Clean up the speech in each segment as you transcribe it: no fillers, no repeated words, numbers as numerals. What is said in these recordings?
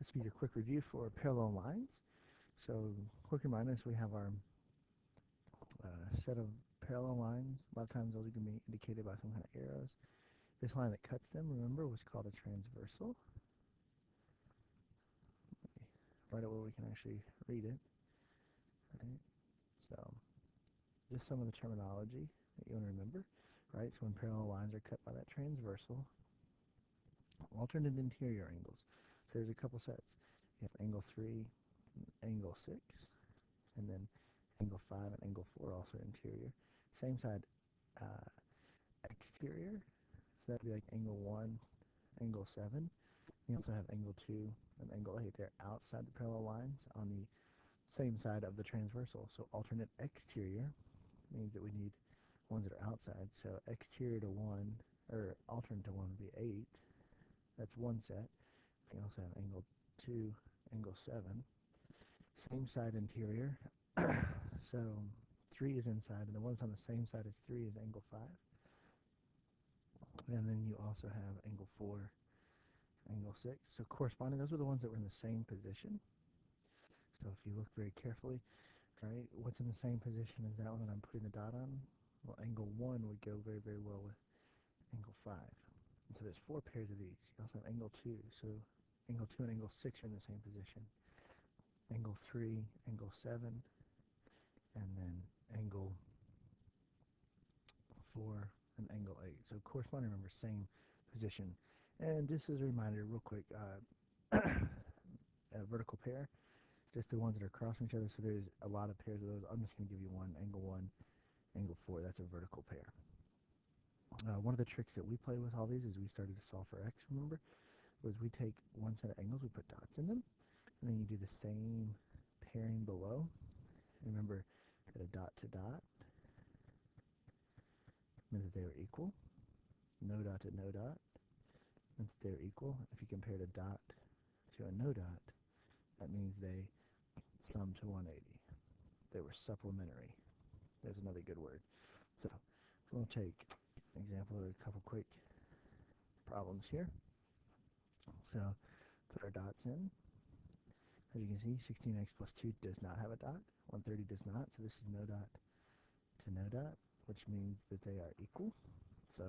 So your quick review for parallel lines. So quick reminder, so we have our set of parallel lines. A lot of times those are going to be indicated by some kind of arrows. This line that cuts them, remember, was called a transversal. Write it where we can actually read it. Right? So just some of the terminology that you want to remember. Right? So when parallel lines are cut by that transversal, alternate interior angles. So there's a couple sets. You have angle 3, angle 6, and then angle 5 and angle 4 also interior. Same side exterior, so that would be like angle 1, angle 7. You also have angle 2 and angle 8. They're outside the parallel lines on the same side of the transversal. So alternate exterior means that we need ones that are outside. So exterior to 1, or alternate to 1 would be 8. That's one set. You also have angle 2, angle 7. Same side interior. So 3 is inside, and the ones on the same side as 3 is angle 5. And then you also have angle 4, angle 6. So corresponding, those are the ones that were in the same position. So if you look very carefully, right, what's in the same position as that one that I'm putting the dot on? Well, angle 1 would go very, very well with angle 5. And so there's 4 pairs of these. You also have angle 2. So angle 2 and angle 6 are in the same position. Angle 3, angle 7, and then angle 4 and angle 8. So corresponding, remember, same position. And just as a reminder, real quick, a vertical pair, just the ones that are crossing each other. So there's a lot of pairs of those. I'm just going to give you one, angle 1, angle 4. That's a vertical pair. One of the tricks that we play with all these is we started to solve for x, remember, was we take one set of angles, we put dots in them, and then you do the same pairing below. Remember that a dot to dot meant that they were equal. No dot to no dot meant that they were equal. If you compared a dot to a no dot, that means they sum to 180. They were supplementary. There's another good word. So we'll take an example of a couple quick problems here. So put our dots in. As you can see, 16x plus 2 does not have a dot. 130 does not, so this is no dot to no dot, which means that they are equal. So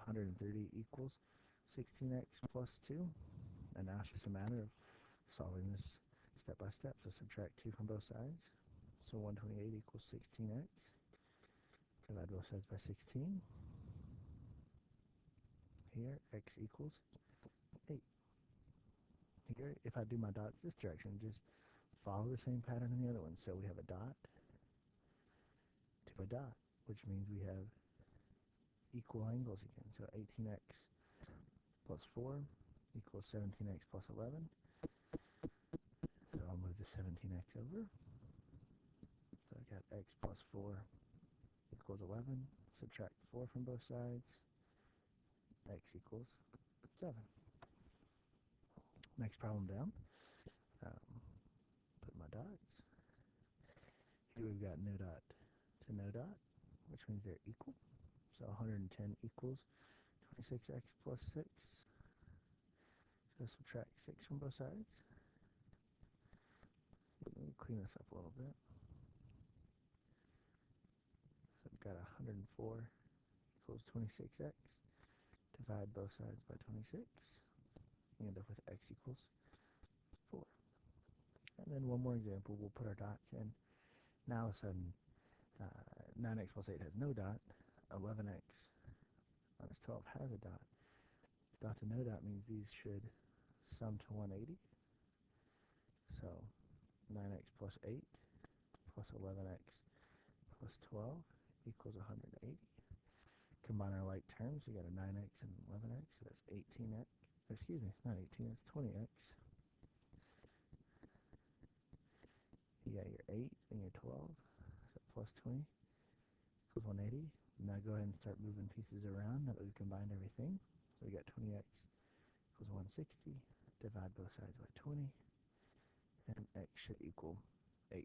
130 equals 16x plus 2. And now it's just a matter of solving this step by step. So subtract 2 from both sides. So 128 equals 16x. Divide both sides by 16. Here, x equals 8. Here, if I do my dots this direction, just follow the same pattern in the other one. So we have a dot to a dot, which means we have equal angles again. So 18x plus 4 equals 17x plus 11. So I'll move the 17x over. So I got x plus 4 equals 11. Subtract 4 from both sides. X equals 7. Next problem down. Put my dots. Here we've got no dot to no dot, which means they're equal. So 110 equals 26x plus 6. So subtract 6 from both sides. Let me clean this up a little bit. So I've got 104 equals 26x. Divide both sides by 26. We end up with x equals 4. And then one more example, we'll put our dots in. Now all of a sudden, 9x plus 8 has no dot. 11x minus 12 has a dot. Dot to no dot means these should sum to 180. So 9x plus 8 plus 11x plus 12 equals 180. Combine our like terms, we got a 9x and 11x, so that's 18x. Excuse me, it's not 18, it's 20x. You got your 8 and your 12, so plus 20 equals 180. Now go ahead and start moving pieces around now that we've combined everything. So we got 20x equals 160. Divide both sides by 20, and x should equal 8.